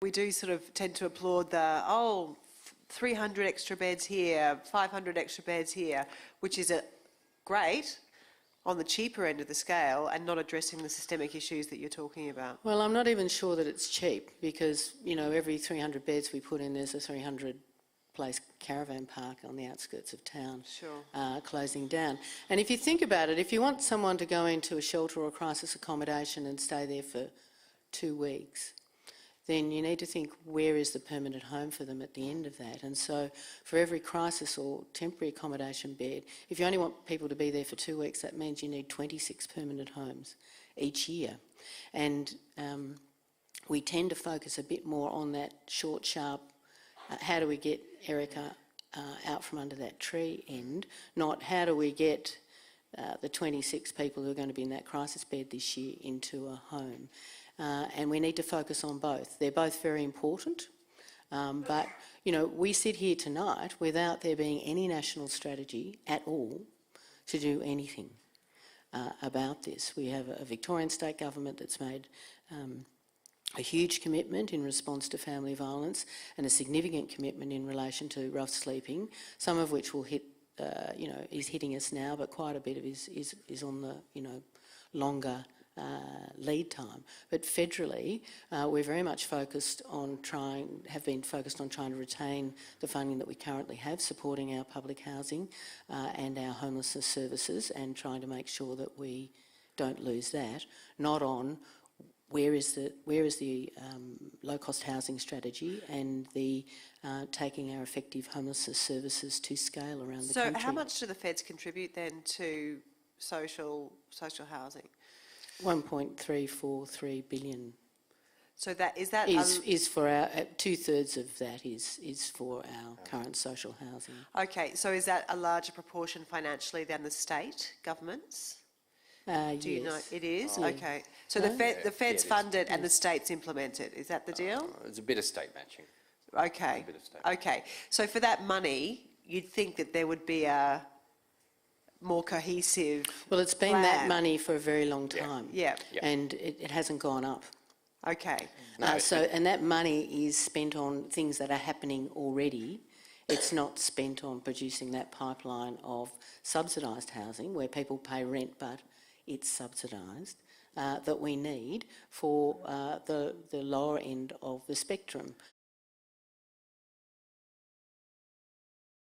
We do sort of tend to applaud 300 extra beds here, 500 extra beds here, which is great on the cheaper end of the scale and not addressing the systemic issues that you're talking about. Well, I'm not even sure that it's cheap because, you know, every 300 beds we put in, there's a 300-place caravan park on the outskirts of town. Sure. Closing down. And if you think about it, if you want someone to go into a shelter or crisis accommodation and stay there for 2 weeks, then you need to think, where is the permanent home for them at the end of that? And so for every crisis or temporary accommodation bed, if you only want people to be there for 2 weeks, that means you need 26 permanent homes each year. And we tend to focus a bit more on that short, sharp, how do we get Erica out from under that tree end, not how do we get the 26 people who are going to be in that crisis bed this year into a home. And we need to focus on both. They're both very important, but, you know, we sit here tonight without there being any national strategy at all to do anything about this. We have a Victorian state government that's made a huge commitment in response to family violence and a significant commitment in relation to rough sleeping, some of which will hit, you know, is hitting us now, but quite a bit of it is on the, you know, longer lead time. But federally, we're very much focused on have been focused on trying to retain the funding that we currently have, supporting our public housing and our homelessness services, and trying to make sure that we don't lose that, not on where is the low-cost housing strategy and the taking our effective homelessness services to scale around the country. So how much do the feds contribute then to social housing? 1.343 billion. So is for our 2/3 of that is for our current social housing. Okay, so is that a larger proportion financially than the state governments? Do you know? It is? Yeah. Okay. So the feds fund it and the states implement it. Is that the deal? There's a bit of state matching. Okay. Okay. So for that money, you'd think that there would be a more cohesive Well, it's been plan. that money for a very long time. Yeah. And it hasn't gone up. Okay. And that money is spent on things that are happening already. It's not spent on producing that pipeline of subsidised housing where people pay rent but it's subsidised, that we need for the lower end of the spectrum.